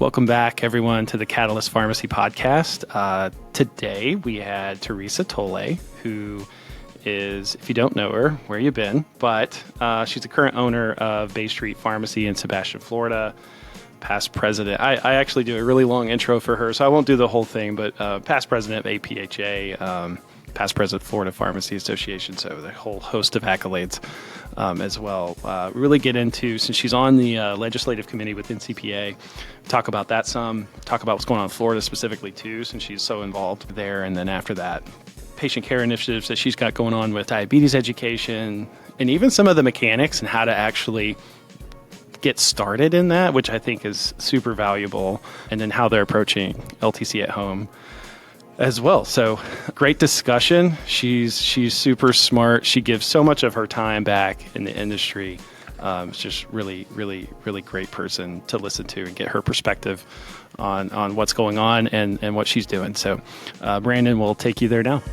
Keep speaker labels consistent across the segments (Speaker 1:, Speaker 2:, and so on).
Speaker 1: Welcome back, everyone, to the Catalyst Pharmacy podcast. Today, we had Theresa Tolle, who is, if you don't know her, where you been? But she's the current owner of Bay Street Pharmacy in Sebastian, Florida, past president. I actually do a really long intro for her, so I won't do the whole thing, but past president of APhA, past president of Florida Pharmacy Association, so the whole host of accolades as well. Really get into, since she's on the legislative committee with NCPA, talk about that some, talk about what's going on in Florida specifically too, since she's so involved there. And then after that, patient care initiatives that she's got going on with diabetes education, and even some of the mechanics and how to actually get started in that, which I think is super valuable, and then how they're approaching LTC at home as well. So great discussion. She's super smart. She gives so much of her time back in the industry. It's just really great person to listen to and get her perspective on what's going on and what she's doing. So Brandon will take you there now.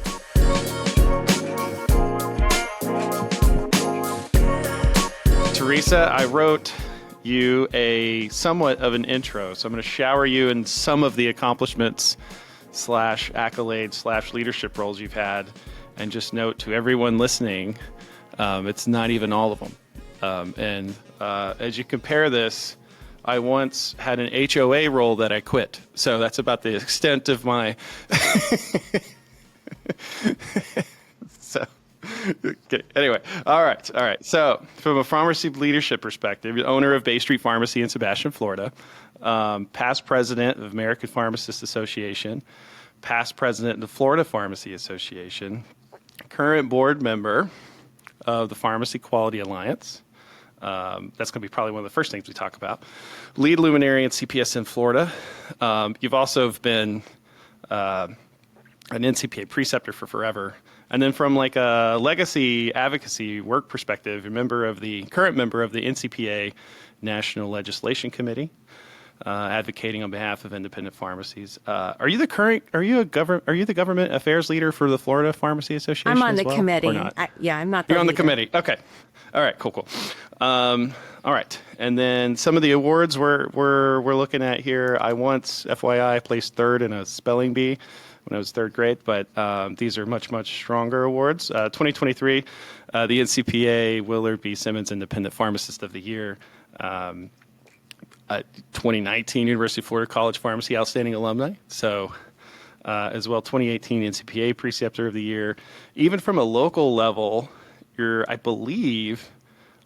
Speaker 1: Theresa, I wrote you a somewhat of an intro, so I'm going to shower you in some of the accomplishments / accolades / leadership roles you've had, and just note to everyone listening, it's not even all of them. As you compare this, I once had an HOA role that I quit. So that's about the extent of my... So, okay. Anyway, all right. So from a pharmacy leadership perspective, owner of Bay Street Pharmacy in Sebastian, Florida, past president of American Pharmacists Association, past president of the Florida Pharmacy Association, current board member of the Pharmacy Quality Alliance. That's going to be probably one of the first things we talk about. Lead luminary in CPS in Florida. You've also been an NCPA preceptor for forever. And then from like a legacy advocacy work perspective, current member of the NCPA National Legislation Committee, advocating on behalf of independent pharmacies. Are you the government affairs leader for the Florida Pharmacy Association?
Speaker 2: I'm on the
Speaker 1: well,
Speaker 2: committee.
Speaker 1: Or not?
Speaker 2: I'm not the
Speaker 1: You're on the
Speaker 2: leader.
Speaker 1: committee. Okay. All right. Cool. All right. And then some of the awards we're looking at here. I once, FYI, placed third in a spelling bee when I was third grade, but these are much stronger awards. 2023, the NCPA Willard B. Simmons Independent Pharmacist of the Year. 2019 University of Florida College Pharmacy Outstanding Alumni. So as well, 2018 NCPA Preceptor of the Year. Even from a local level, you're, I believe,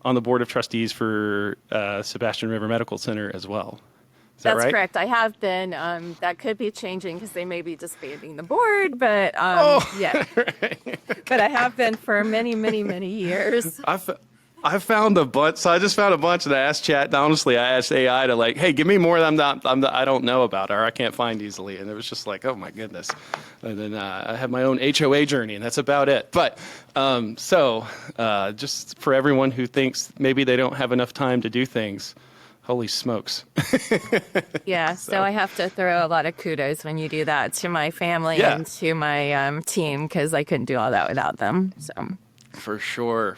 Speaker 1: on the Board of Trustees for Sebastian River Medical Center as well. Is that
Speaker 2: That's
Speaker 1: right?
Speaker 2: correct. I have been. That could be changing because they may be disbanding the board, but yeah.
Speaker 1: Right.
Speaker 2: But I have been for many years.
Speaker 1: I found a bunch. So I just found a bunch, and I asked Chat. Honestly, I asked AI to like, hey, give me more that I don't know about or I can't find easily. And it was just like, oh my goodness. And then I have my own HOA journey, and that's about it. But just for everyone who thinks maybe they don't have enough time to do things, holy smokes.
Speaker 2: Yeah. So I have to throw a lot of kudos when you do that to my family and to my team, because I couldn't do all that without them. So.
Speaker 1: For sure.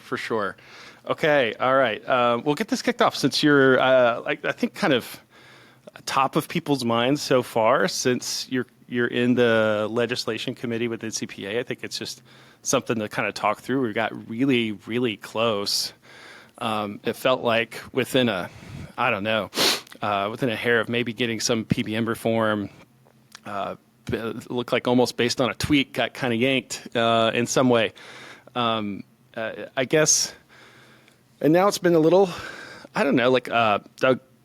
Speaker 1: Okay, all right. We'll get this kicked off since you're, I think, kind of top of people's minds so far. Since you're in the legislation committee with NCPA, I think it's just something to kind of talk through. We got really close. It felt like within a hair of maybe getting some PBM reform. It looked like almost based on a tweet, got kind of yanked in some way. I guess. And now it's been a little, I don't know, like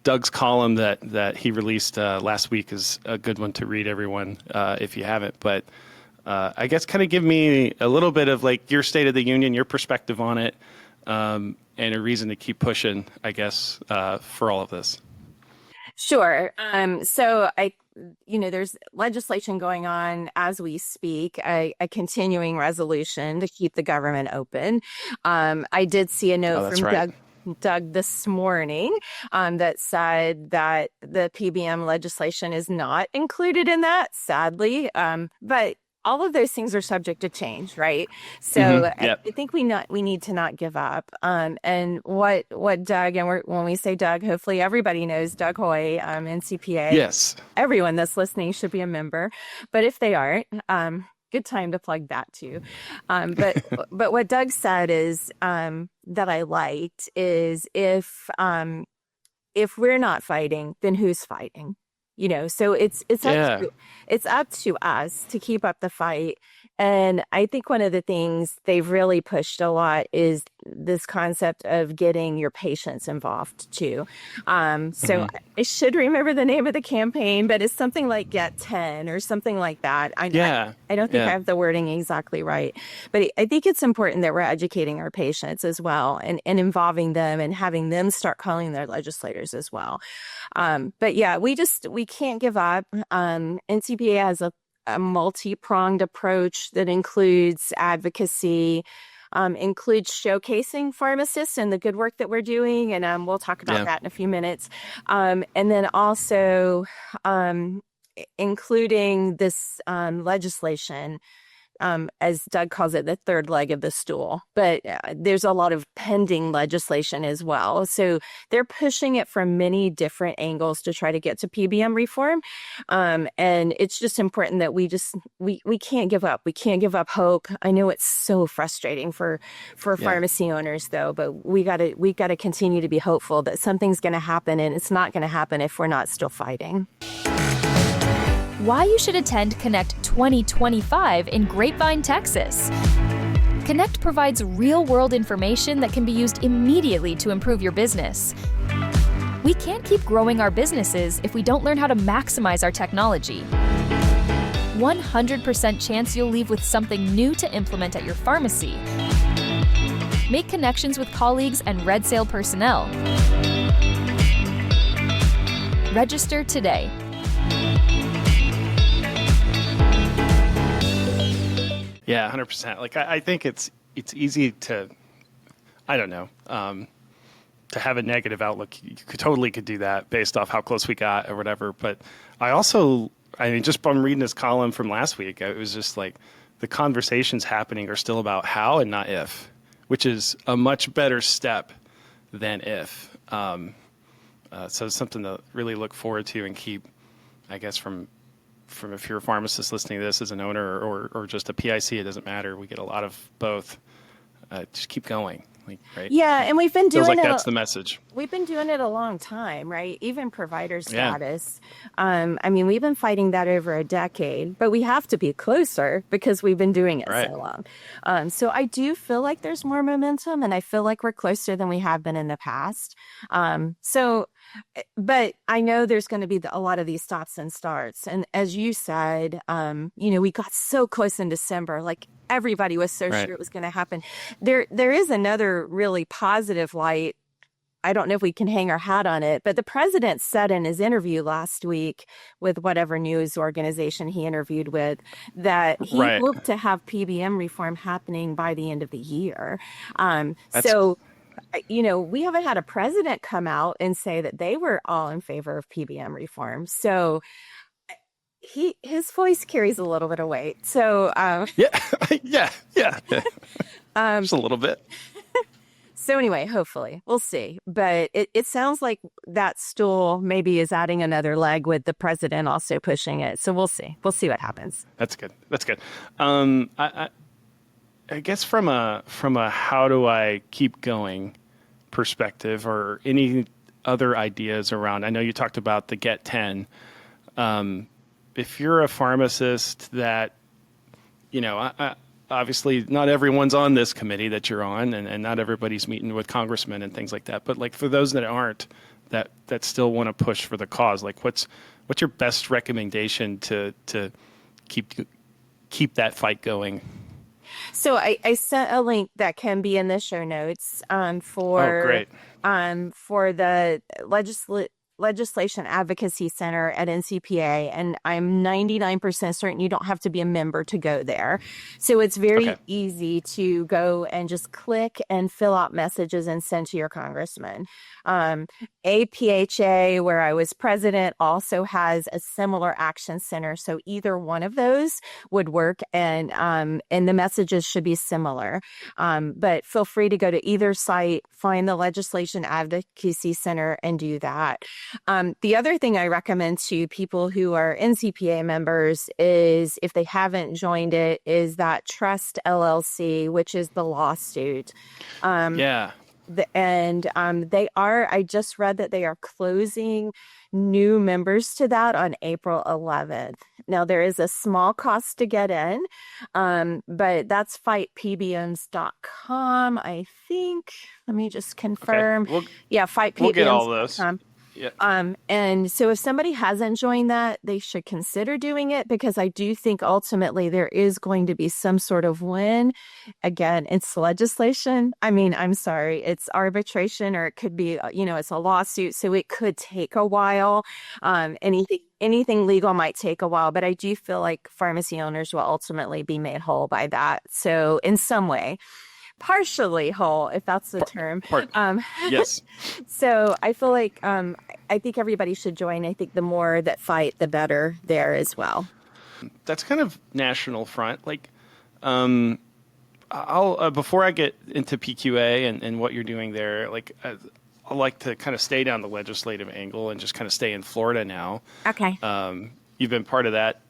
Speaker 1: Doug's column that he released last week is a good one to read, everyone, if you haven't. But I guess kind of give me a little bit of like your State of the Union, your perspective on it, and a reason to keep pushing, I guess, for all of this.
Speaker 2: Sure. So there's legislation going on as we speak, a continuing resolution to keep the government open. I did see a note from Doug this morning that said that the PBM legislation is not included in that, sadly. But all of those things are subject to change, right? So
Speaker 1: Yep.
Speaker 2: I think we need to not give up. And what Doug, and when we say Doug, hopefully everybody knows Doug Hoy, NCPA.
Speaker 1: Yes.
Speaker 2: Everyone that's listening should be a member, but if they aren't, good time to plug that too. But what Doug said is that I liked is if we're not fighting, then who's fighting? So it's up to us to keep up the fight. And I think one of the things they've really pushed a lot is this concept of getting your patients involved too. So I should remember the name of the campaign, but it's something like Get 10 or something like that. I don't think I have the wording exactly right, but I think it's important that we're educating our patients as well and involving them and having them start calling their legislators as well. But yeah, we can't give up. NCPA has a multi-pronged approach that includes advocacy, includes showcasing pharmacists and the good work that we're doing. And we'll talk about that in a few minutes. And then also including this legislation, as Doug calls it, the third leg of the stool. But there's a lot of pending legislation as well. So they're pushing it from many different angles to try to get to PBM reform. And it's just important that we can't give up. We can't give up hope. I know it's so frustrating for pharmacy owners, though, but we got to continue to be hopeful that something's going to happen, and it's not going to happen if we're not still fighting.
Speaker 3: Why you should attend Connect 2025 in Grapevine, Texas. Connect provides real-world information that can be used immediately to improve your business. We can't keep growing our businesses if we don't learn how to maximize our technology. 100% chance you'll leave with something new to implement at your pharmacy. Make connections with colleagues and Red Sale personnel. Register today.
Speaker 1: Yeah, 100%. Like I think it's easy to, I don't know, to have a negative outlook. You could do that based off how close we got or whatever. But just from reading this column from last week, it was just like the conversations happening are still about how and not if, which is a much better step than if. So it's something to really look forward to and keep, I guess, from if you're a pharmacist listening to this as an owner or just a PIC, it doesn't matter. We get a lot of both. Just keep going, right?
Speaker 2: Yeah, and we've been doing
Speaker 1: Feels like that's the message.
Speaker 2: We've been doing it a long time, right? Even provider status. We've been fighting that over a decade, but we have to be closer because we've been doing it so long. So I do feel like there's more momentum, and I feel like we're closer than we have been in the past. But I know there's going to be a lot of these stops and starts. And as you said, we got so close in December, like everybody was so sure it was going to happen. There is another really positive light. I don't know if we can hang our hat on it, but the president said in his interview last week with whatever news organization he interviewed with that he hoped to have PBM reform happening by the end of the year. We haven't had a president come out and say that they were all in favor of PBM reform. So his voice carries a little bit of weight. So
Speaker 1: yeah. Just a little bit.
Speaker 2: So anyway, hopefully we'll see. But it sounds like that stool maybe is adding another leg with the president also pushing it. So we'll see. We'll see what happens.
Speaker 1: That's good. I guess from a how do I keep going perspective or any other ideas around, I know you talked about the Get 10. If you're a pharmacist that, obviously not everyone's on this committee that you're on and not everybody's meeting with congressmen and things like that. But like for those that aren't, that still want to push for the cause, like what's your best recommendation to keep that fight going?
Speaker 2: So I sent a link that can be in the show notes for the Legislation Advocacy Center at NCPA, and I'm 99% certain you don't have to be a member to go there. So it's very easy to go and just click and fill out messages and send to your congressman. And APhA, where I was president, also has a similar action center. So either one of those would work, and the messages should be similar. But feel free to go to either site, find the Legislation Advocacy Center, and do that. The other thing I recommend to people who are NCPA members is, if they haven't joined it, is that Trust LLC, which is the lawsuit.
Speaker 1: Yeah.
Speaker 2: I just read that they are closing new members to that on April 11th. Now, there is a small cost to get in, but that's fightpbms.com, I think. Let me just confirm.
Speaker 1: Okay.
Speaker 2: Fightpbms.com.
Speaker 1: We'll get all those. Yeah.
Speaker 2: And so if somebody hasn't joined that, they should consider doing it, because I do think ultimately there is going to be some sort of win. Again, it's legislation. I mean, I'm sorry, it's arbitration, or it could be, it's a lawsuit. So it could take a while. Anything legal might take a while, but I do feel like pharmacy owners will ultimately be made whole by that. So in some way, partially whole, if that's the term.
Speaker 1: Yes.
Speaker 2: So I feel like I think everybody should join. I think the more that fight, the better there as well.
Speaker 1: That's kind of national front. Like, I'll before I get into PQA and what you're doing there, like, I like to kind of stay down the legislative angle and just kind of stay in Florida now.
Speaker 2: Okay.
Speaker 1: You've been part of that,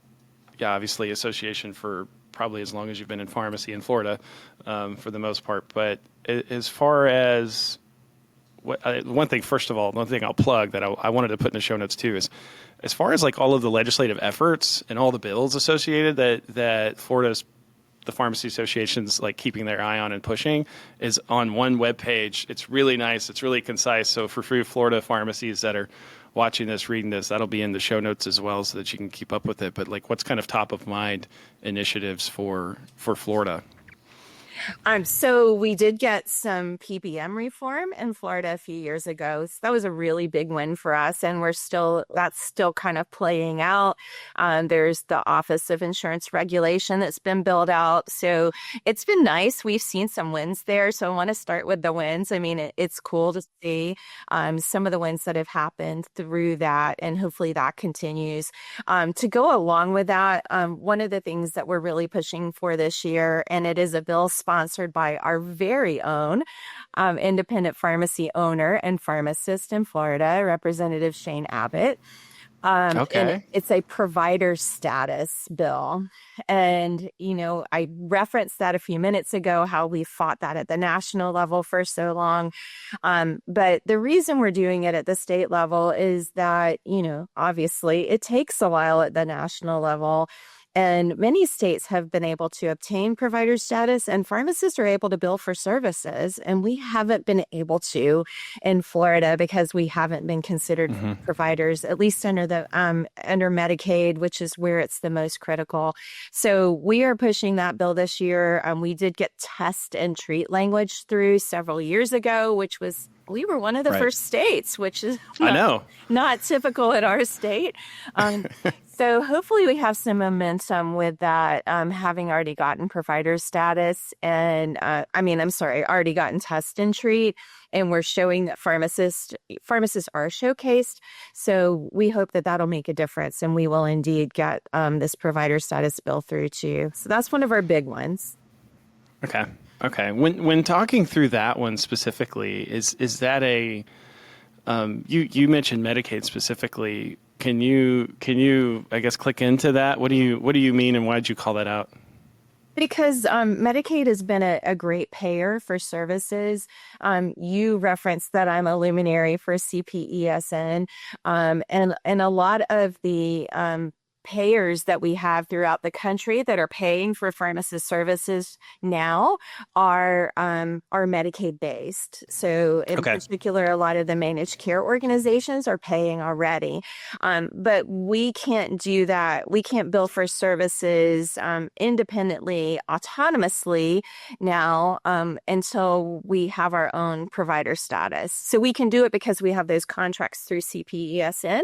Speaker 1: obviously, association for probably as long as you've been in pharmacy in Florida, for the most part. But as far as one thing I'll plug that I wanted to put in the show notes too is, as far as like all of the legislative efforts and all the bills associated that Florida's, the pharmacy associations, like keeping their eye on and pushing, is on one webpage. It's really nice. It's really concise. So for Florida pharmacies that are watching this, reading this, that'll be in the show notes as well, so that you can keep up with it. But like, what's kind of top of mind initiatives for Florida?
Speaker 2: So we did get some PBM reform in Florida a few years ago. So that was a really big win for us, and that's still kind of playing out. There's the Office of Insurance Regulation that's been built out. So it's been nice. We've seen some wins there. So I want to start with the wins. I mean, it's cool to see some of the wins that have happened through that, and hopefully that continues. To go along with that, one of the things that we're really pushing for this year, and it is a bill sponsored by our very own independent pharmacy owner and pharmacist in Florida, Representative Shane Abbott. And it's a provider status bill. And, I referenced that a few minutes ago, how we fought that at the national level for so long. But the reason we're doing it at the state level is that, obviously it takes a while at the national level. And many states have been able to obtain provider status, and pharmacists are able to bill for services. And we haven't been able to in Florida, because we haven't been considered providers, at least under under Medicaid, which is where it's the most critical. So we are pushing that bill this year. We did get test and treat language through several years ago, we were one of the first states, which is not typical in our state. So hopefully we have some momentum with that, having already gotten provider status and, already gotten test and treat, and we're showing that pharmacists are showcased. So we hope that that'll make a difference, and we will indeed get this provider status bill through too. So that's one of our big ones.
Speaker 1: Okay. When talking through that one specifically, is that a you mentioned Medicaid specifically? Can you I guess click into that? What do you mean, and why did you call that out?
Speaker 2: Because Medicaid has been a great payer for services. You referenced that I'm a luminary for CPESN, and a lot of the payers that we have throughout the country that are paying for pharmacist services now are Medicaid based. So in particular, a lot of the managed care organizations are paying already. But we can't do that. We can't bill for services independently, autonomously now until we have our own provider status. So we can do it because we have those contracts through CPESN.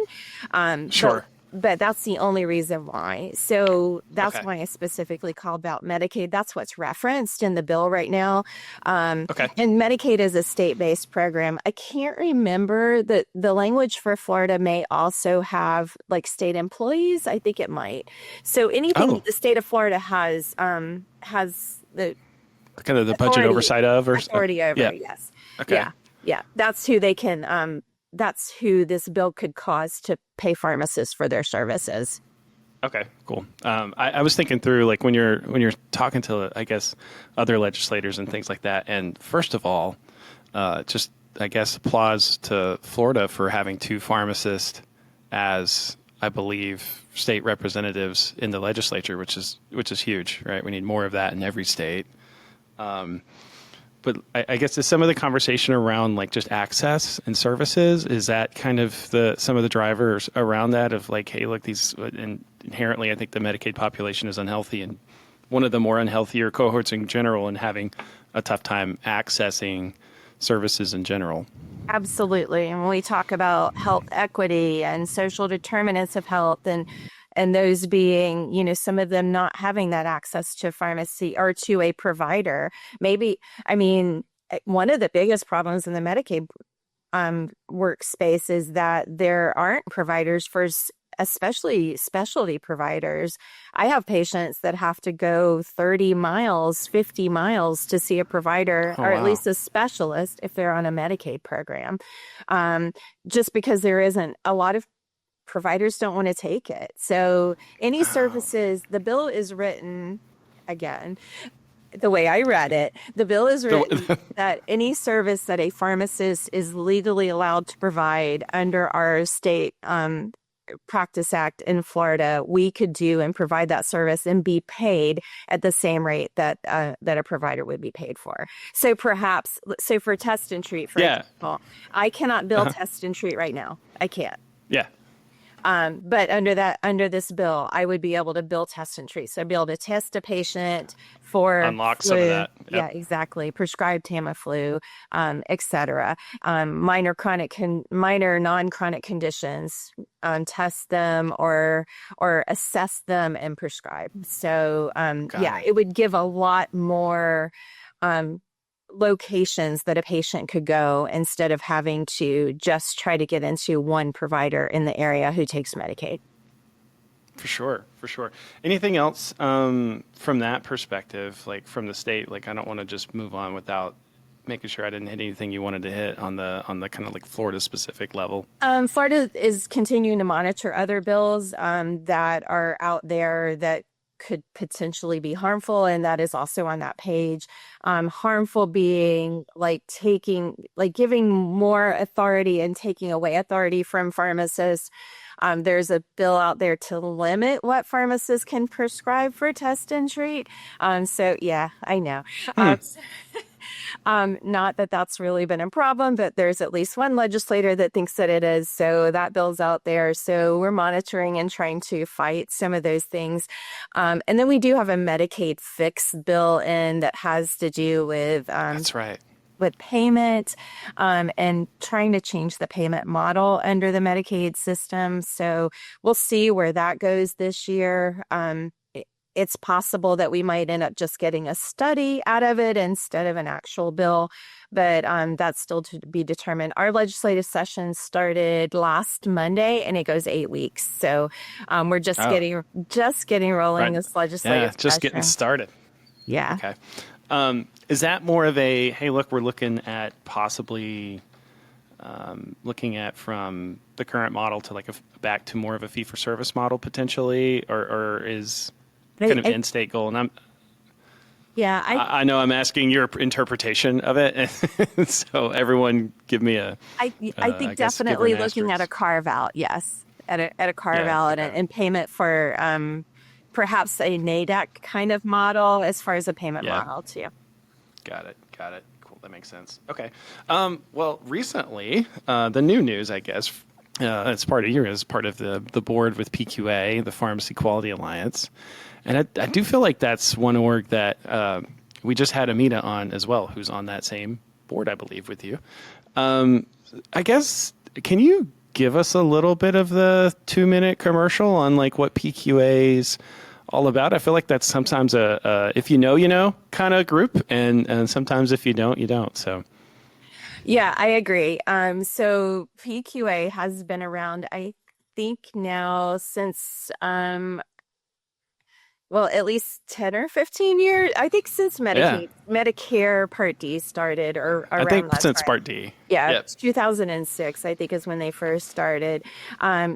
Speaker 1: Sure.
Speaker 2: but that's the only reason why. So that's
Speaker 1: Okay.
Speaker 2: why I specifically called out Medicaid. That's what's referenced in the bill right now.
Speaker 1: Okay.
Speaker 2: And Medicaid is a state-based program. I can't remember the language for Florida may also have like state employees. I think it might. So anything
Speaker 1: Oh,
Speaker 2: that the state of Florida has the
Speaker 1: kind of the budget oversight of, or
Speaker 2: authority over.
Speaker 1: yeah.
Speaker 2: Yes.
Speaker 1: Okay.
Speaker 2: Yeah. Yeah. That's who they can. That's who this bill could cause to pay pharmacists for their services.
Speaker 1: Okay, cool. I was thinking through like when you're talking to, I guess, other legislators and things like that. And first of all, just I guess applause to Florida for having 2 pharmacists as, I believe, state representatives in the legislature, which is huge, right? We need more of that in every state. But I guess is some of the conversation around like just access and services, is that kind of some of the drivers around that of like, hey, look, these, and inherently I think the Medicaid population is unhealthy and one of the more unhealthier cohorts in general, and having a tough time accessing services in general.
Speaker 2: Absolutely. And when we talk about health equity and social determinants of health, and those being, some of them not having that access to pharmacy or to a provider. Maybe, one of the biggest problems in the Medicaid workspace is that there aren't providers for especially specialty providers. I have patients that have to go 30 miles, 50 miles to see a provider, or at least a specialist if they're on a Medicaid program, just because there isn't a lot of providers don't want to take it. So any services, the bill is written, again, the way I read it, the bill is written that any service that a pharmacist is legally allowed to provide under our state Practice Act in Florida, we could do and provide that service and be paid at the same rate that that a provider would be paid for. So perhaps, for test and treat, for example, I cannot bill test and treat right now. I can't.
Speaker 1: Yeah.
Speaker 2: But under this bill, I would be able to bill test and treat. So I'd be able to test a patient for
Speaker 1: unlock
Speaker 2: flu,
Speaker 1: some of that. Yep.
Speaker 2: Yeah, exactly. Prescribe Tamiflu, et cetera. Minor non-chronic conditions, test them or assess them and prescribe. So it would give a lot more locations that a patient could go instead of having to just try to get into one provider in the area who takes Medicaid.
Speaker 1: For sure. Anything else from that perspective, like from the state? Like, I don't want to just move on without making sure I didn't hit anything you wanted to hit on the kind of like Florida specific level.
Speaker 2: Florida is continuing to monitor other bills that are out there that could potentially be harmful, and that is also on that page. Harmful being giving more authority and taking away authority from pharmacists. There's a bill out there to limit what pharmacists can prescribe for test and treat. So yeah, I know. Not that that's really been a problem, but there's at least one legislator that thinks that it is. So that bill's out there. So we're monitoring and trying to fight some of those things. And then we do have a Medicaid fix bill in that has to do with
Speaker 1: That's right.
Speaker 2: with payment and trying to change the payment model under the Medicaid system. So we'll see where that goes this year. It's possible that we might end up just getting a study out of it instead of an actual bill, but that's still to be determined. Our legislative session started last Monday and it goes 8 weeks. So we're just getting rolling this legislative session.
Speaker 1: Just getting started.
Speaker 2: Yeah.
Speaker 1: Okay. Is that more of a, hey, look, we're looking at possibly looking at from the current model to like back to more of a fee-for-service model potentially, or is kind of end state goal? And I know I'm asking your interpretation of it, so everyone give me a.
Speaker 2: I think definitely looking at a carve out, yes, at a carve out and payment for perhaps a NADAC kind of model as far as a payment model too.
Speaker 1: Got it. Cool, that makes sense. Okay. Well, recently, the new news, I guess, as part of the board with PQA, the Pharmacy Quality Alliance. And I do feel like that's one org that we just had Amita on as well, who's on that same board, I believe, with you. I guess, can you give us a little bit of the 2-minute commercial on like what PQA's all about? I feel like that's sometimes a if you know kind of group, and sometimes if you don't, you don't. So
Speaker 2: Yeah, I agree. So PQA has been around, I think now since well, at least 10 or 15 years. I think since
Speaker 1: yeah,
Speaker 2: Medicare Part D started, or
Speaker 1: I
Speaker 2: around
Speaker 1: think
Speaker 2: that
Speaker 1: since
Speaker 2: time.
Speaker 1: Part D.
Speaker 2: Yeah,
Speaker 1: Yep.
Speaker 2: 2006, I think, is when they first started.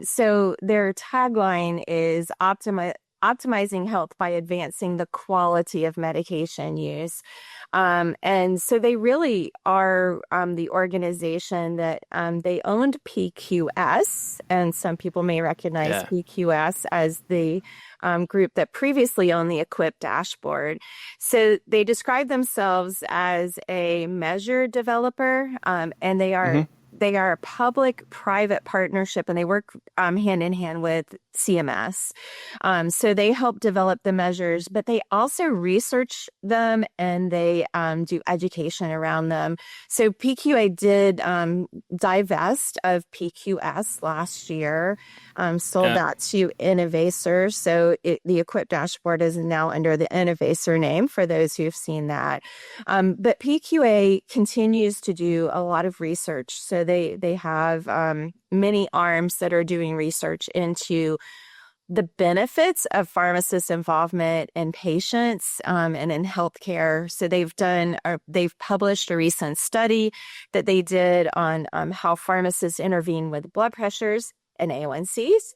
Speaker 2: So their tagline is optimizing health by advancing the quality of medication use. And so they really are the organization that they owned PQS, and some people may recognize
Speaker 1: Yeah.
Speaker 2: PQS as the group that previously owned the Equip dashboard. So they describe themselves as a measure developer, and they are
Speaker 1: Mm-hmm.
Speaker 2: a public-private partnership, and they work hand in hand with CMS. So they help develop the measures, but they also research them, and they do education around them. So PQA did divest of PQS last year, sold
Speaker 1: Yeah.
Speaker 2: that to Innovacer. So the Equip dashboard is now under the Innovacer name for those who've seen that. But PQA continues to do a lot of research. So they have many arms that are doing research into the benefits of pharmacist involvement in patients and in healthcare. So they've published a recent study that they did on how pharmacists intervene with blood pressures and A1Cs.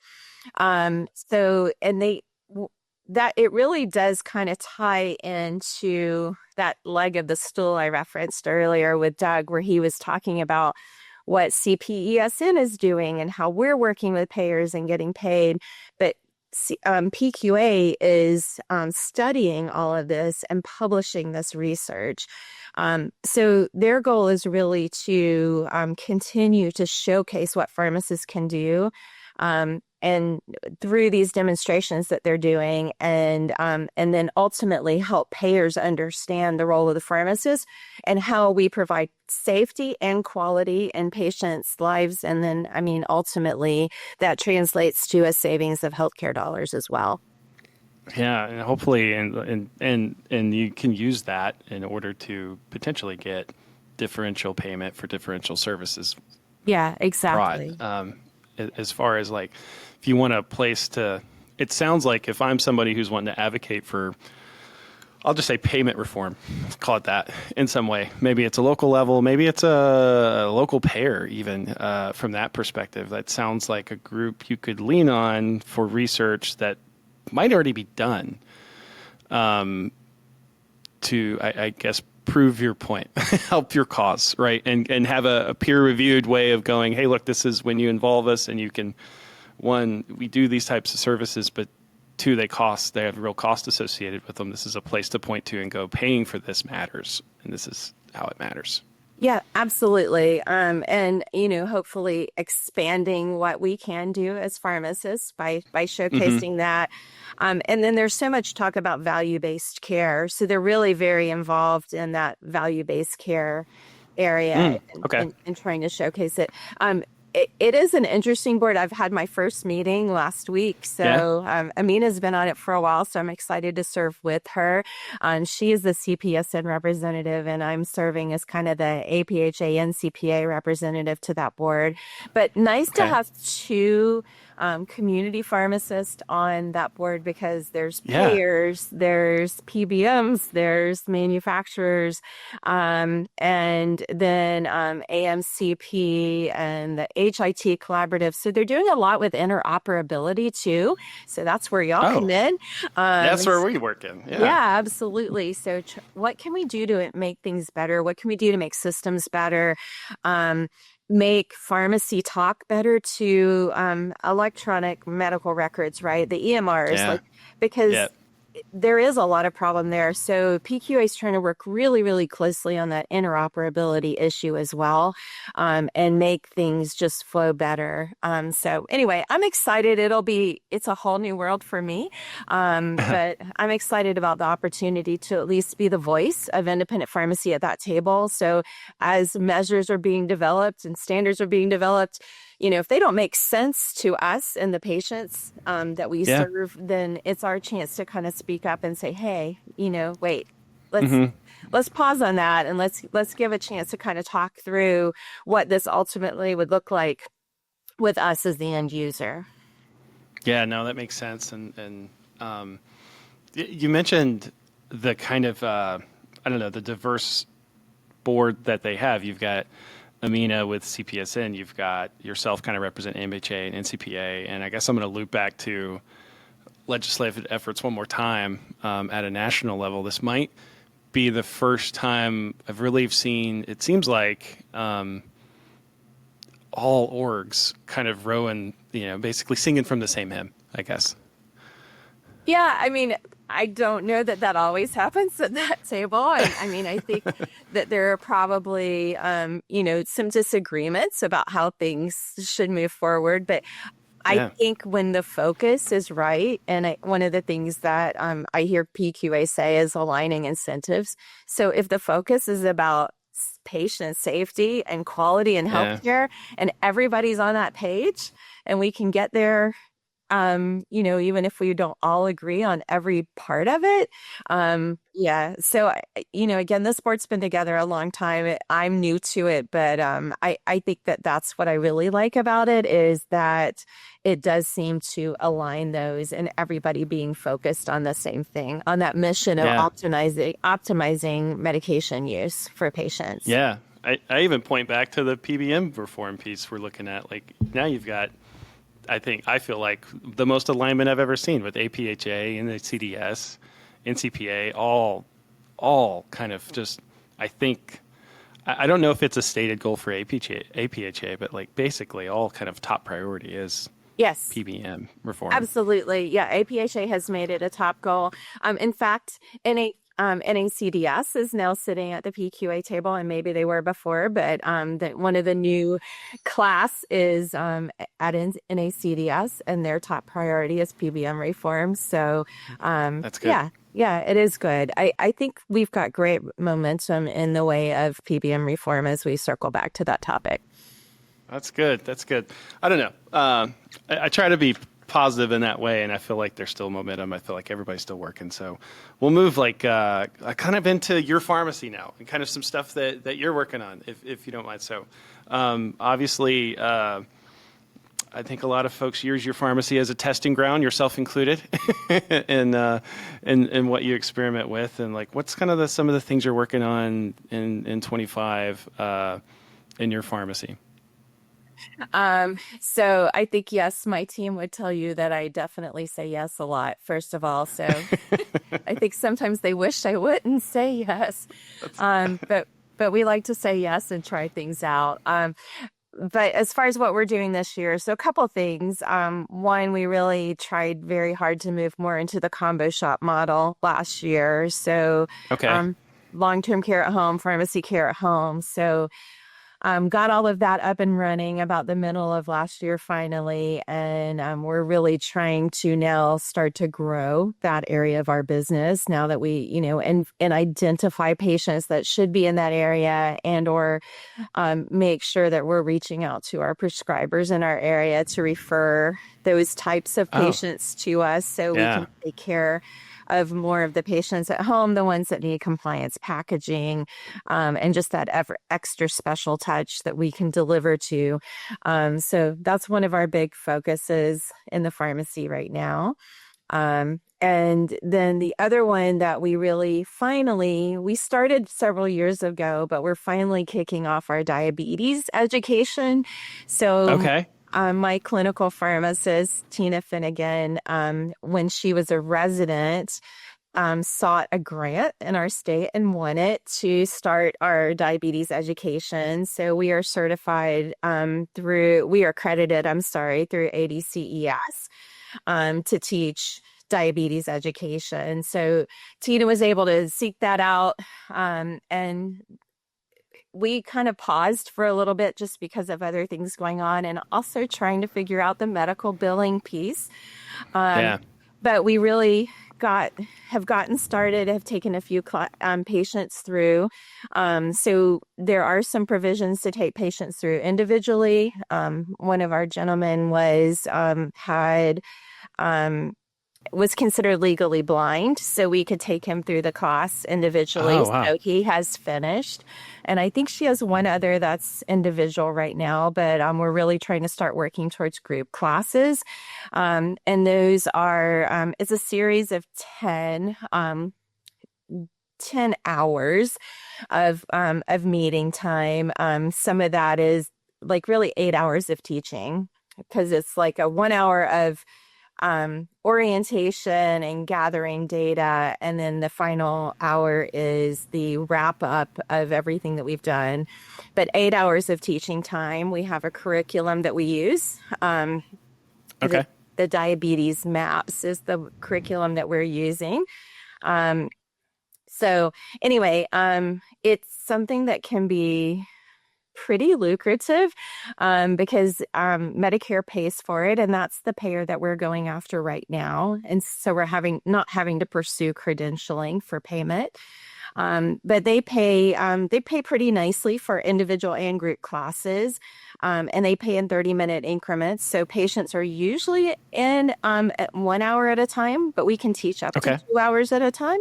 Speaker 2: That it really does kind of tie into that leg of the stool I referenced earlier with Doug, where he was talking about what CPESN is doing and how we're working with payers and getting paid. But PQA is studying all of this and publishing this research. So their goal is really to continue to showcase what pharmacists can do, and through these demonstrations that they're doing, and then ultimately help payers understand the role of the pharmacist and how we provide safety and quality in patients' lives. And then, ultimately that translates to a savings of healthcare dollars as well.
Speaker 1: Yeah, and hopefully, and you can use that in order to potentially get differential payment for differential services.
Speaker 2: Yeah, exactly.
Speaker 1: As far as like, if you want a place to, it sounds like if I'm somebody who's wanting to advocate for, I'll just say payment reform, call it that in some way. Maybe it's a local level, maybe it's a local payer even from that perspective. That sounds like a group you could lean on for research that might already be done to, I guess, prove your point, help your cause, right? And have a peer-reviewed way of going, hey, look, this is when you involve us, and you can, one, we do these types of services, but two, they have real cost associated with them. This is a place to point to and go, paying for this matters, and this is how it matters.
Speaker 2: Yeah, absolutely. And, hopefully expanding what we can do as pharmacists by showcasing that. And then there's so much talk about value-based care. So they're really very involved in that value-based care area and trying to showcase it. It is an interesting board. I've had my first meeting last week. So Amina's been on it for a while, so I'm excited to serve with her. She is the CPSN representative, and I'm serving as kind of the APhA NCPA representative to that board. But nice to have two community pharmacists on that board, because there's payers, there's PBMs, there's manufacturers, and then AMCP and the HIT collaborative. So they're doing a lot with interoperability too. So that's where y'all come in.
Speaker 1: That's where we work in.
Speaker 2: Yeah, absolutely. So what can we do to make things better? What can we do to make systems better? Make pharmacy talk better to electronic medical records, right? The EMRs, because there is a lot of problem there. So PQA is trying to work really, really closely on that interoperability issue as well, and make things just flow better. So anyway, I'm excited. It's a whole new world for me. But I'm excited about the opportunity to at least be the voice of independent pharmacy at that table. So as measures are being developed and standards are being developed, if they don't make sense to us and the patients that we serve, then it's our chance to kind of speak up and say, hey, wait, let's pause on that, and let's give a chance to kind of talk through what this ultimately would look like with us as the end user.
Speaker 1: Yeah, no, that makes sense. And you mentioned the kind of, the diverse board that they have. You've got Amina with CPSN, you've got yourself kind of represent APhA and NCPA, and I guess I'm going to loop back to legislative efforts one more time at a national level. This might be the first time I've really seen, it seems like, all orgs kind of rowing, basically singing from the same hymn, I guess.
Speaker 2: Yeah, I mean, I don't know that always happens at that table. I think that there are probably, some disagreements about how things should move forward. But I think when the focus is right, and one of the things that I hear PQA say is aligning incentives. So if the focus is about patient safety and quality and healthcare, and everybody's on that page, and we can get there, even if we don't all agree on every part of it. So, again, this board's been together a long time. I'm new to it, but I think that's what I really like about it, is that it does seem to align those and everybody being focused on the same thing, on that mission of optimizing medication use for patients.
Speaker 1: Yeah. I even point back to the PBM reform piece we're looking at. Like, now you've got, I feel like the most alignment I've ever seen with APhA and the CDS, NCPA, all kind of just, I think, I don't know if it's a stated goal for APhA, but like basically all kind of top priority is PBM reform.
Speaker 2: Absolutely. Yeah, APhA has made it a top goal. In fact, NACDS is now sitting at the PQA table, and maybe they were before, but one of the new class is at NACDS, and their top priority is PBM reform. So
Speaker 1: that's good.
Speaker 2: Yeah, it is good. I think we've got great momentum in the way of PBM reform as we circle back to that topic.
Speaker 1: That's good. I don't know. I try to be positive in that way, and I feel like there's still momentum. I feel like everybody's still working. So we'll move kind of into your pharmacy now, and kind of some stuff that you're working on, if you don't mind. So obviously, I think a lot of folks use your pharmacy as a testing ground, yourself included, in what you experiment with, and like what's kind of some of the things you're working on in 25 in your pharmacy.
Speaker 2: So I think, yes, my team would tell you that I definitely say yes a lot, first of all. So I think sometimes they wish I wouldn't say yes. But we like to say yes and try things out. But as far as what we're doing this year, so a couple things. One, we really tried very hard to move more into the combo shop model last year. So long-term care at home, pharmacy care at home. So got all of that up and running about the middle of last year finally, and we're really trying to now start to grow that area of our business now that we, and identify patients that should be in that area, and or make sure that we're reaching out to our prescribers in our area to refer those types of patients to us, so we can take care of more of the patients at home, the ones that need compliance packaging, and just that extra special touch that we can deliver to. So that's one of our big focuses in the pharmacy right now. And then the other one that we really we started several years ago, but we're finally kicking off our diabetes education. So my clinical pharmacist, Tina Finnegan, when she was a resident, sought a grant in our state and won it to start our diabetes education. So we are certified we are accredited, through ADCES to teach diabetes education. So Tina was able to seek that out, and we kind of paused for a little bit just because of other things going on, and also trying to figure out the medical billing piece. But we really have gotten started, have taken a few patients through. So there are some provisions to take patients through individually. One of our gentlemen was considered legally blind, so we could take him through the class individually.
Speaker 1: Oh, wow.
Speaker 2: So he has finished. And I think she has one other that's individual right now, but we're really trying to start working towards group classes. And those are, it's a series of 10 hours of meeting time. Some of that is like really 8 hours of teaching, because it's like a 1 hour of orientation and gathering data. And then the final hour is the wrap up of everything that we've done. But 8 hours of teaching time. We have a curriculum that we use.
Speaker 1: Okay.
Speaker 2: The diabetes maps is the curriculum that we're using. So anyway, it's something that can be pretty lucrative because Medicare pays for it, and that's the payer that we're going after right now. And so we're not having to pursue credentialing for payment. But they pay pretty nicely for individual and group classes, and they pay in 30-minute increments. So patients are usually in at 1 hour at a time, but we can teach up to 2 hours at a time.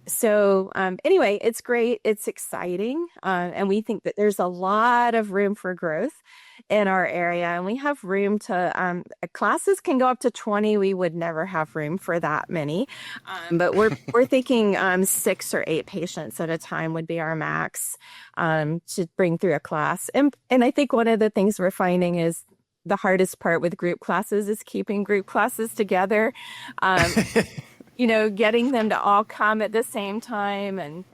Speaker 2: So anyway, it's great. It's exciting. And we think that there's a lot of room for growth in our area. And we have room to, classes can go up to 20. We would never have room for that many. But we're thinking 6 or 8 patients at a time would be our max to bring through a class. And I think one of the things we're finding is the hardest part with group classes is keeping group classes together. Getting them to all come at the same time, and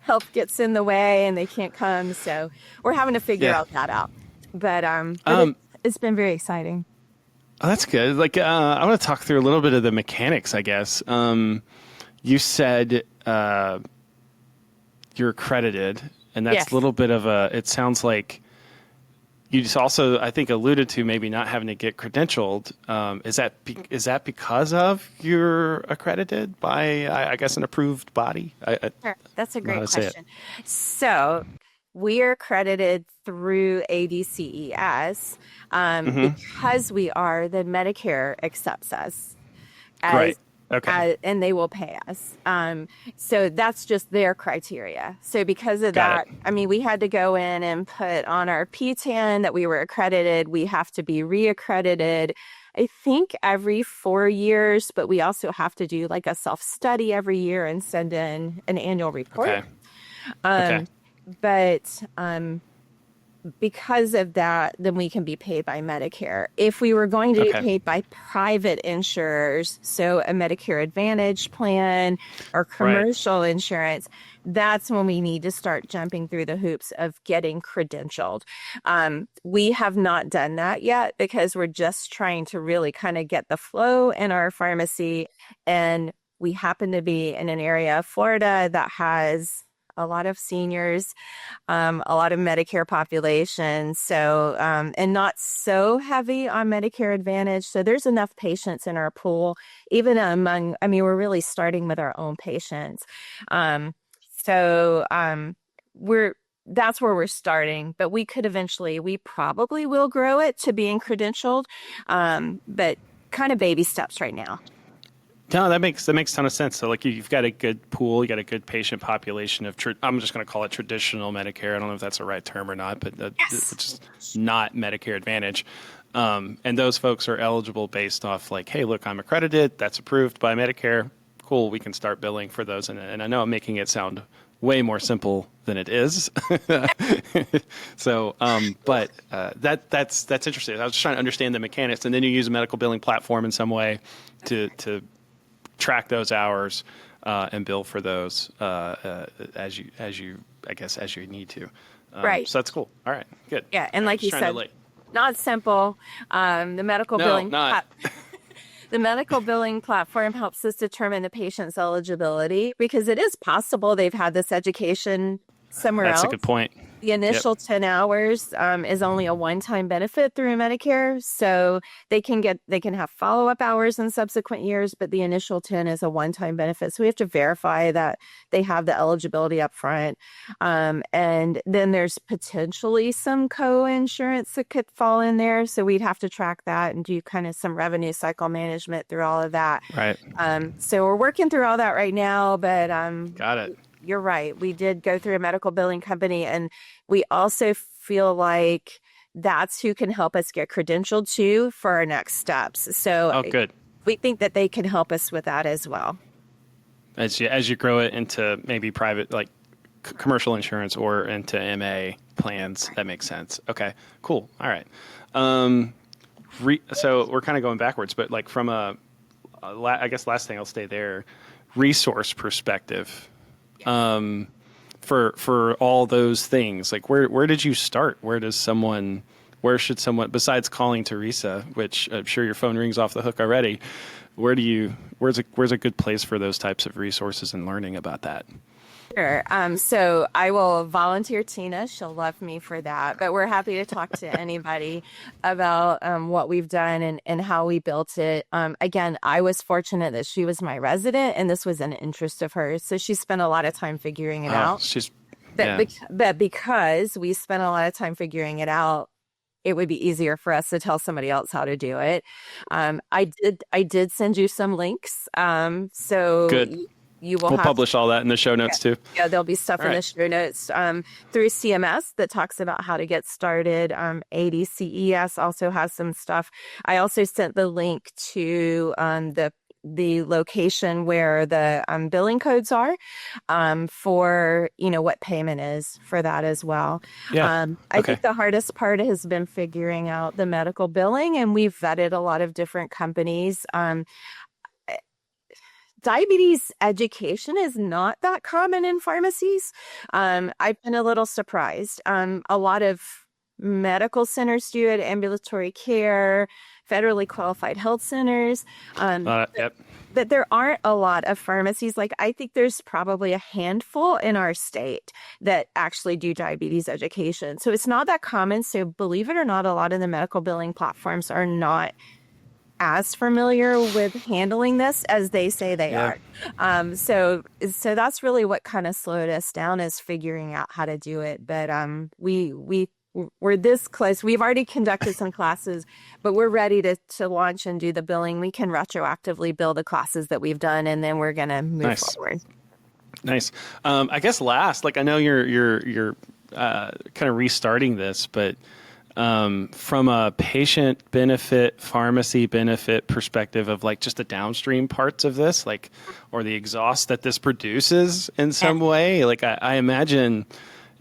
Speaker 2: health gets in the way and they can't come. So we're having to figure out that out. But it's been very exciting.
Speaker 1: Oh, that's good. Like, I want to talk through a little bit of the mechanics, I guess. You said you're accredited, and that's a little bit of it sounds like you just also, I think, alluded to maybe not having to get credentialed. Is that because of you're accredited by, I guess, an approved body?
Speaker 2: Sure. That's a great question. So we are accredited through ADCES because we are, the Medicare accepts us as
Speaker 1: right. Okay.
Speaker 2: And they will pay us. So that's just their criteria. So because of that, I mean, we had to go in and put on our PTAN that we were accredited. We have to be reaccredited, I think, every 4 years, but we also have to do like a self-study every year and send in an annual report. But because of that, then we can be paid by Medicare. If we were going to be paid by private insurers, so a Medicare Advantage plan or commercial insurance, that's when we need to start jumping through the hoops of getting credentialed. We have not done that yet because we're just trying to really kind of get the flow in our pharmacy. And we happen to be in an area of Florida that has a lot of seniors, a lot of Medicare population, so and not so heavy on Medicare Advantage. So there's enough patients in our pool, even among, I mean, we're really starting with our own patients. That's where we're starting, but we probably will grow it to being credentialed, but kind of baby steps right now.
Speaker 1: No, that makes a ton of sense. So, like, you've got a good pool, you got a good patient population of. I'm just going to call it traditional Medicare. I don't know if that's the right term or not, but it's just not Medicare Advantage. And those folks are eligible based off like, hey, look, I'm accredited. That's approved by Medicare. Cool, we can start billing for those. And I know I'm making it sound way more simple than it is. So, but that's interesting. I was just trying to understand the mechanics, and then you use a medical billing platform in some way to track those hours and bill for those as you need to.
Speaker 2: Right.
Speaker 1: So that's cool. All right. Good.
Speaker 2: Yeah, and like you said, not simple. The medical billing platform helps us determine the patient's eligibility because it is possible they've had this education somewhere else.
Speaker 1: That's a good point.
Speaker 2: The initial 10 hours is only a one-time benefit through Medicare. So they can have follow-up hours in subsequent years, but the initial 10 is a one-time benefit. So we have to verify that they have the eligibility up front. And then there's potentially some co-insurance that could fall in there. So we'd have to track that and do kind of some revenue cycle management through all of that.
Speaker 1: Right.
Speaker 2: So we're working through all that right now, but
Speaker 1: got it.
Speaker 2: You're right. We did go through a medical billing company, and we also feel like that's who can help us get credentialed to for our next steps. So
Speaker 1: good.
Speaker 2: We think that they can help us with that as well.
Speaker 1: As you grow it into maybe private, like commercial insurance or into MA plans, that makes sense. Okay, cool. All right. So we're kind of going backwards, but like from I guess last thing, I'll stay there, resource perspective. For all those things, like where did you start? Where should someone, besides calling Theresa, which I'm sure your phone rings off the hook already, where's a good place for those types of resources and learning about that?
Speaker 2: Sure. So I will volunteer Tina. She'll love me for that. But we're happy to talk to anybody about what we've done and how we built it. Again, I was fortunate that she was my resident, and this was an interest of hers. So she spent a lot of time figuring it out. But because we spent a lot of time figuring it out, it would be easier for us to tell somebody else how to do it. I did send you some links. So
Speaker 1: good. We'll publish all that in the show notes too.
Speaker 2: Yeah, there'll be stuff in the show notes through CMS that talks about how to get started. ADCES also has some stuff. I also sent the link to the location where the billing codes are for, what payment is for that as well.
Speaker 1: Yeah.
Speaker 2: I think the hardest part has been figuring out the medical billing, and we've vetted a lot of different companies. Diabetes education is not that common in pharmacies. I've been a little surprised. A lot of medical centers do it, ambulatory care, federally qualified health centers.
Speaker 1: Yep.
Speaker 2: But there aren't a lot of pharmacies. Like, I think there's probably a handful in our state that actually do diabetes education. So it's not that common. So believe it or not, a lot of the medical billing platforms are not as familiar with handling this as they say they are. So that's really what kind of slowed us down, is figuring out how to do it. But we're this close. We've already conducted some classes, but we're ready to launch and do the billing. We can retroactively bill the classes that we've done, and then we're going to move forward.
Speaker 1: Nice. I guess last, like, I know you're kind of restarting this, but from a patient benefit, pharmacy benefit perspective of like just the downstream parts of this, like, or the exhaust that this produces in some way, like I imagine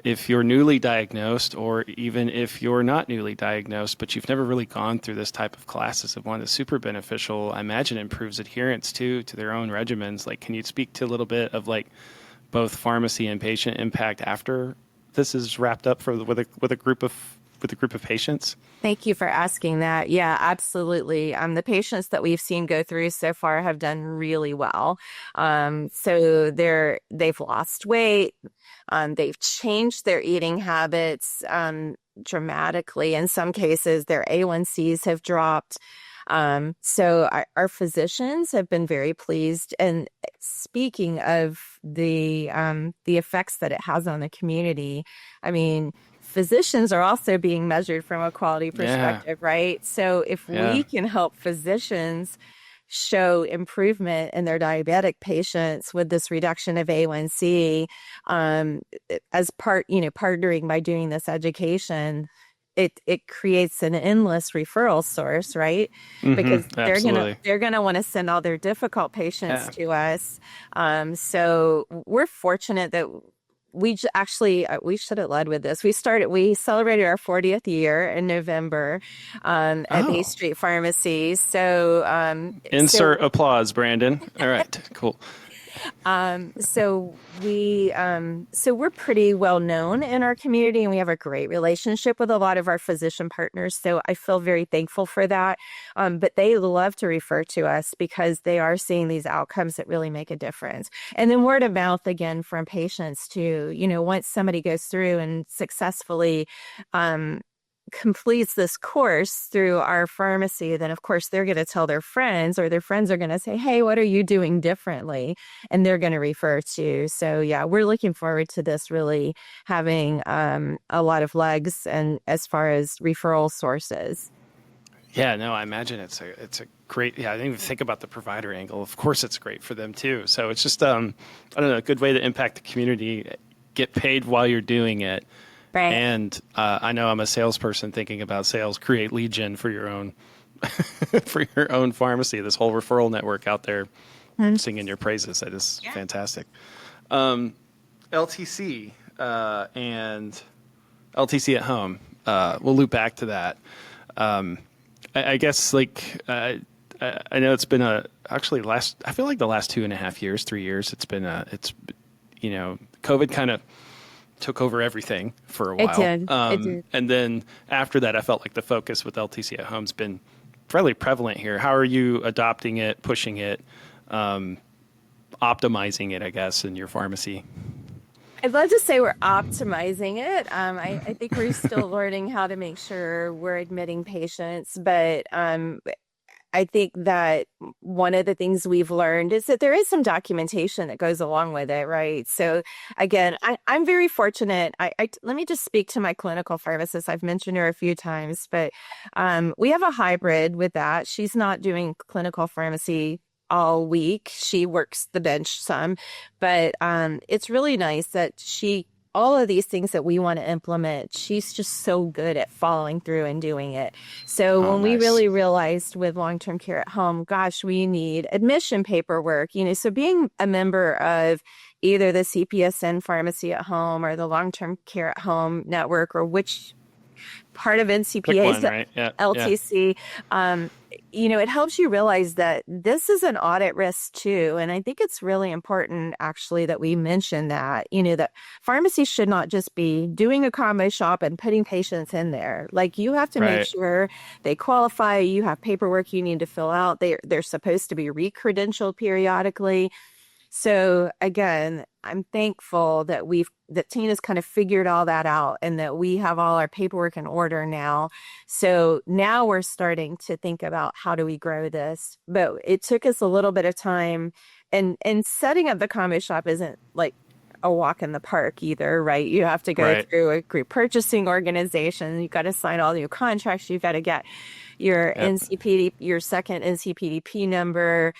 Speaker 1: if you're newly diagnosed, or even if you're not newly diagnosed, but you've never really gone through this type of classes, of one that's super beneficial, I imagine improves adherence to their own regimens. Like, can you speak to a little bit of like both pharmacy and patient impact after this is wrapped up with a group of patients?
Speaker 2: Thank you for asking that. Yeah, absolutely. The patients that we've seen go through so far have done really well. So they've lost weight. They've changed their eating habits dramatically. In some cases, their A1Cs have dropped. So our physicians have been very pleased. And speaking of the effects that it has on the community, I mean, physicians are also being measured from a quality perspective, right? So if we can help physicians show improvement in their diabetic patients with this reduction of A1C, as partnering by doing this education, it creates an endless referral source, right? Because they're gonna want to send all their difficult patients to us. So we're fortunate that we should have led with this. We celebrated our 40th year in November at Bay Street Pharmacy. So
Speaker 1: insert applause, Brandon. All right, cool.
Speaker 2: So we're pretty well known in our community, and we have a great relationship with a lot of our physician partners. So I feel very thankful for that. But they love to refer to us because they are seeing these outcomes that really make a difference. And then word of mouth again from patients too. Once somebody goes through and successfully completes this course through our pharmacy, then of course they're going to tell their friends, or their friends are going to say, hey, what are you doing differently? And they're going to refer to. So yeah, we're looking forward to this really having a lot of legs and as far as referral sources.
Speaker 1: Yeah, no, I imagine it's a great, I didn't even think about the provider angle. Of course it's great for them too. So it's just, I don't know, a good way to impact the community, get paid while you're doing it.
Speaker 2: Right.
Speaker 1: And I know I'm a salesperson thinking about sales, create lead gen for your own for your own pharmacy, this whole referral network out there singing your praises. That is fantastic. LTC and LTC at home. We'll loop back to that. I guess I know it's been I feel like the last 2.5 years, 3 years, COVID kind of took over everything for a while.
Speaker 2: It did.
Speaker 1: And then after that, I felt like the focus with LTC at home's been fairly prevalent here. How are you adopting it, pushing it, optimizing it, I guess, in your pharmacy?
Speaker 2: I'd love to say we're optimizing it. I think we're still learning how to make sure we're admitting patients, but I think that one of the things we've learned is that there is some documentation that goes along with it, right? So again, I'm very fortunate. Let me just speak to my clinical pharmacist. I've mentioned her a few times, but we have a hybrid with that. She's not doing clinical pharmacy all week. She works the bench some, but it's really nice that all of these things that we want to implement, she's just so good at following through and doing it. So when we really realized with long-term care at home, gosh, we need admission paperwork, so being a member of either the CPSN pharmacy at home or the long-term care at home network, or which part of NCPA's
Speaker 1: right?
Speaker 2: LTC, it helps you realize that this is an audit risk too. And I think it's really important actually that we mention that, that pharmacies should not just be doing a combo shop and putting patients in there. Like you have to make sure they qualify. You have paperwork you need to fill out. They're supposed to be re-credentialed periodically. So again, I'm thankful that Tina's kind of figured all that out and that we have all our paperwork in order now. So now we're starting to think about how do we grow this. But it took us a little bit of time, and setting up the combo shop isn't like a walk in the park either, right? You have to go through a group purchasing organization. You've got to sign all your contracts. You've got to get your NCPD, your second NCPDP number.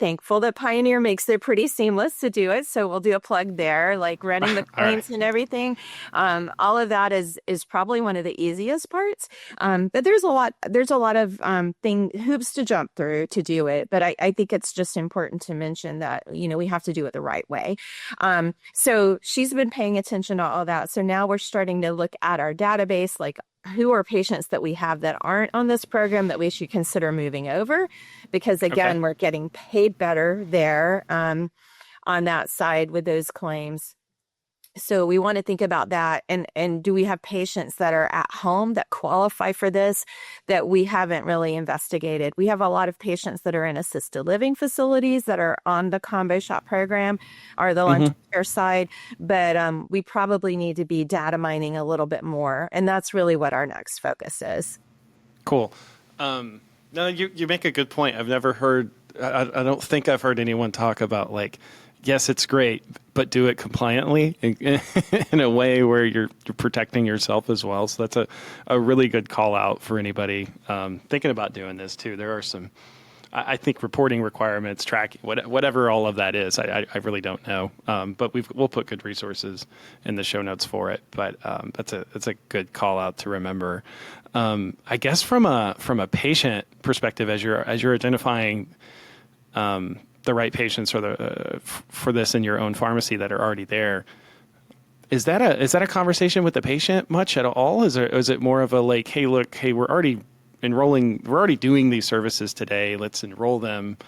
Speaker 2: Thankful that Pioneer makes it pretty seamless to do it. So we'll do a plug there, like running the claims and everything. All of that is probably one of the easiest parts. But there's a lot of hoops to jump through to do it. But I think it's just important to mention that, we have to do it the right way. So she's been paying attention to all that. So now we're starting to look at our database, like who are patients that we have that aren't on this program that we should consider moving over, because again, we're getting paid better there on that side with those claims. So we want to think about that. And do we have patients that are at home that qualify for this that we haven't really investigated? We have a lot of patients that are in assisted living facilities that are on the combo shop program or the long-term care side, but we probably need to be data mining a little bit more. And that's really what our next focus is.
Speaker 1: Cool. No, you make a good point. I've never heard, I don't think I've heard anyone talk about yes, it's great, but do it compliantly in a way where you're protecting yourself as well. So that's a really good call out for anybody thinking about doing this too. There are some, I think, reporting requirements, tracking, whatever all of that is. I really don't know, but we'll put good resources in the show notes for it. But that's a good call out to remember. I guess from a patient perspective, as you're identifying the right patients for this in your own pharmacy that are already there, is that a conversation with the patient much at all? Is it more of a hey, we're already enrolling, we're already doing these services today, let's enroll them,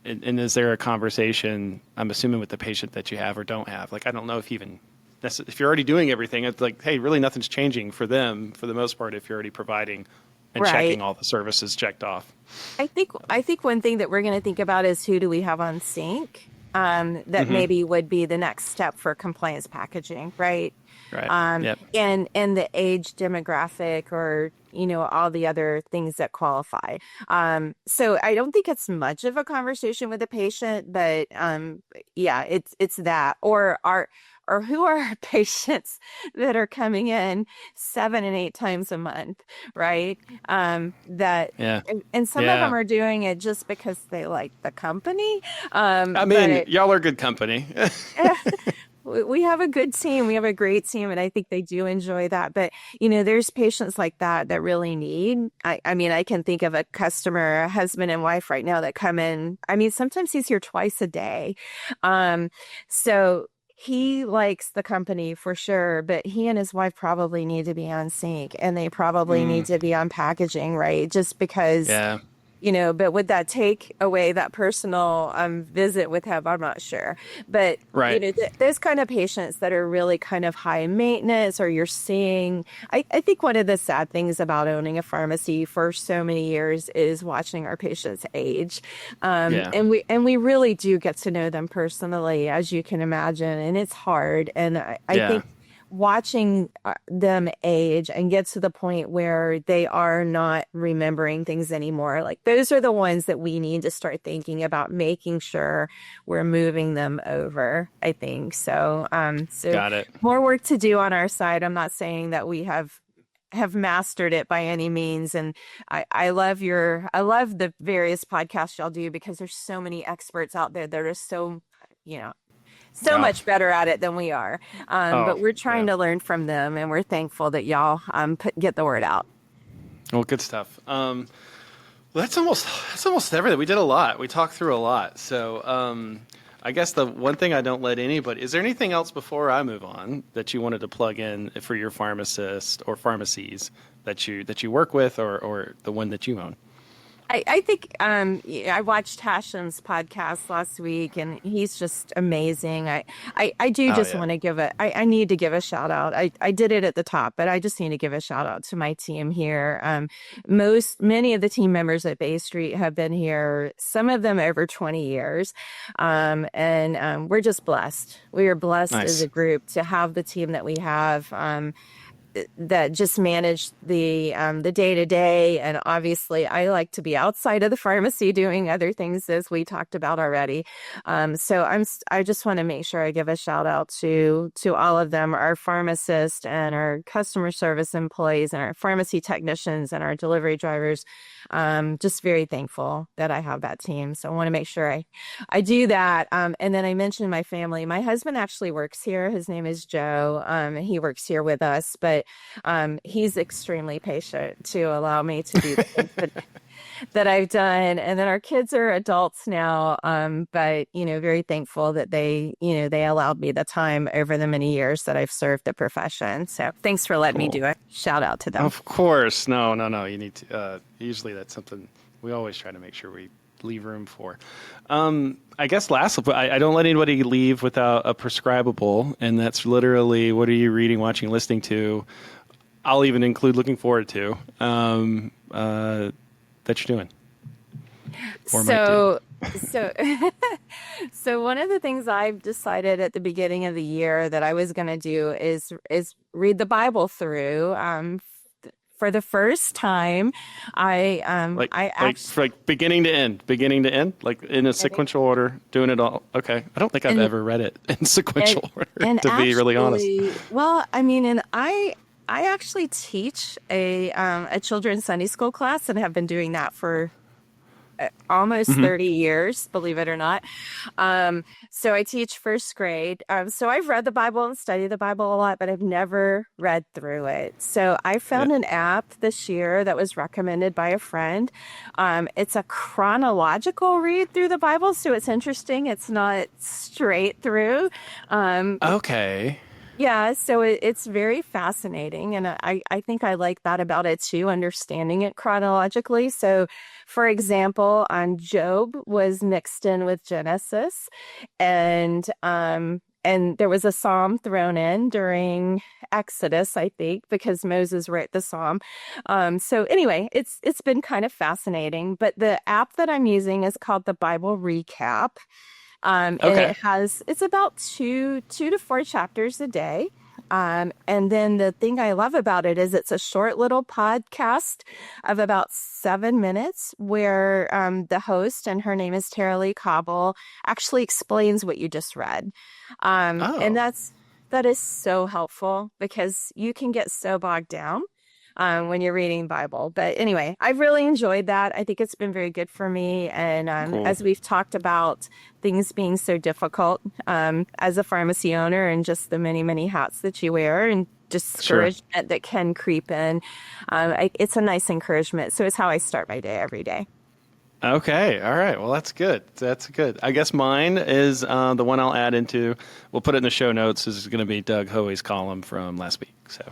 Speaker 1: and is there a conversation, I'm assuming, with the patient that you have or don't have? Like, I don't know if if you're already doing everything, it's like, hey, really nothing's changing for them for the most part if you're already providing and checking all the services checked off.
Speaker 2: I think one thing that we're going to think about is who do we have on sync that maybe would be the next step for compliance packaging, right?
Speaker 1: Right. Yep.
Speaker 2: And the age demographic or, all the other things that qualify. So I don't think it's much of a conversation with the patient, but it's that. Or who are our patients that are coming in 7 and 8 times a month, right? And some of them are doing it just because they like the company.
Speaker 1: Y'all are good company.
Speaker 2: We have a good team. We have a great team, and I think they do enjoy that. But, there's patients like that really need. I can think of a customer, a husband and wife right now that come in. Sometimes he's here twice a day. So he likes the company for sure, but he and his wife probably need to be on sync, and they probably need to be on packaging, right? Just because, but would that take away that personal visit with him? I'm not sure. But, those kind of patients that are really kind of high maintenance, or you're seeing, I think one of the sad things about owning a pharmacy for so many years is watching our patients age. And we really do get to know them personally, as you can imagine. And it's hard. And I think watching them age and get to the point where they are not remembering things anymore, like those are the ones that we need to start thinking about making sure we're moving them over, I think. So
Speaker 1: Got it.
Speaker 2: More work to do on our side. I'm not saying that we have mastered it by any means. And I love the various podcasts y'all do, because there's so many experts out there that are so much better at it than we are. But we're trying to learn from them, and we're thankful that y'all get the word out.
Speaker 1: Well, good stuff. That's almost everything. We did a lot. We talked through a lot. So I guess the one thing I don't let anybody, is there anything else before I move on that you wanted to plug in for your pharmacist or pharmacies that you work with, or the one that you own?
Speaker 2: I think I watched Hashem's podcast last week, and he's just amazing. I do just want to I need to give a shout out. I did it at the top, but I just need to give a shout out to my team here. Many of the team members at Bay Street have been here, some of them over 20 years. And we're just blessed. We are blessed as a group to have the team that we have. That just manage the day-to-day. And obviously I like to be outside of the pharmacy doing other things, as we talked about already. So I just want to make sure I give a shout out to all of them, our pharmacists and our customer service employees and our pharmacy technicians and our delivery drivers. Just very thankful that I have that team. So I want to make sure I do that. And then I mentioned my family. My husband actually works here. His name is Joe. He works here with us, but he's extremely patient to allow me to do the things that I've done. And then our kids are adults now, but very thankful that they allowed me the time over the many years that I've served the profession. So thanks for letting me do a shout out to them.
Speaker 1: Of course. No. You need to. Usually that's something we always try to make sure we leave room for. I guess lastly, I don't let anybody leave without a prescribable, and that's literally, what are you reading, watching, listening to? I'll even include looking forward to that you're doing.
Speaker 2: So one of the things I've decided at the beginning of the year that I was going to do is read the Bible through. For the first time,
Speaker 1: like beginning to end, like in a sequential order, doing it all. Okay, I don't think I've ever read it in sequential order. To be really honest,
Speaker 2: well, I actually teach a children's Sunday school class, and have been doing that for almost 30 years, believe it or not. So I teach first grade. So I've read the Bible and studied the Bible a lot, but I've never read through it. So I found an app this year that was recommended by a friend. It's a chronological read through the Bible. So it's interesting. It's not straight through.
Speaker 1: Okay.
Speaker 2: Yeah, so it's very fascinating. And I think I like that about it too, understanding it chronologically. So, for example, on Job was mixed in with Genesis, and there was a psalm thrown in during Exodus, I think, because Moses wrote the psalm. So anyway, it's been kind of fascinating. But the app that I'm using is called the Bible Recap. And
Speaker 1: Okay.
Speaker 2: it's about two to four chapters a day. And then the thing I love about it is it's a short little podcast of about 7 minutes where the host, and her name is Tara Lee Cobble, actually explains what you just read. And
Speaker 1: Oh,
Speaker 2: that is so helpful because you can get so bogged down when you're reading Bible. But anyway, I've really enjoyed that. I think it's been very good for me. And
Speaker 1: cool.
Speaker 2: as we've talked about things being so difficult as a pharmacy owner and just the many, many hats that you wear and
Speaker 1: Sure.
Speaker 2: discouragement that can creep in, it's a nice encouragement. So it's how I start my day every day.
Speaker 1: Okay. All right. Well, that's good. That's good. I guess mine is the one I'll add into. We'll put it in the show notes. This is going to be Doug Hoey's column from last week. So,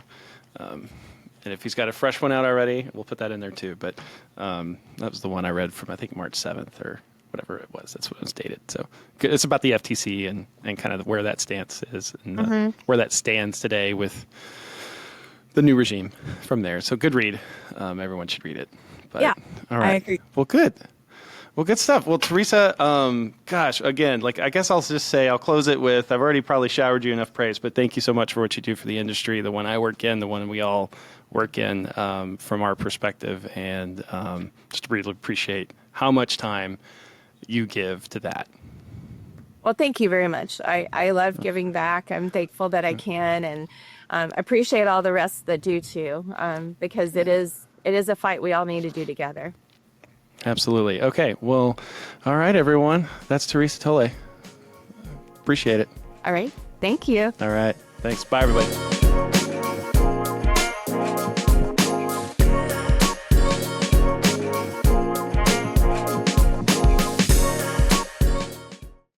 Speaker 1: and if he's got a fresh one out already, we'll put that in there too. But that was the one I read from, I think, March 7th or whatever it was. That's what it was dated. So it's about the FTC and kind of where that stance is and where that stands today with the new regime from there. So good read. Everyone should read it. But,
Speaker 2: Yeah,
Speaker 1: all
Speaker 2: I
Speaker 1: right.
Speaker 2: agree.
Speaker 1: Well, good. Well, good stuff. Well, Theresa, gosh, again, like I guess I'll just say I'll close it with I've already probably showered you enough praise, but thank you so much for what you do for the industry, the one I work in, the one we all work in from our perspective, and just really appreciate how much time you give to that.
Speaker 2: Well, thank you very much. I love giving back. I'm thankful that I can, and appreciate all the rest that do too, because it is a fight we all need to do together.
Speaker 1: Absolutely. Okay. Well, all right, everyone. That's Theresa Tolle. Appreciate it.
Speaker 2: All right. Thank you.
Speaker 1: All right. Thanks. Bye, everybody.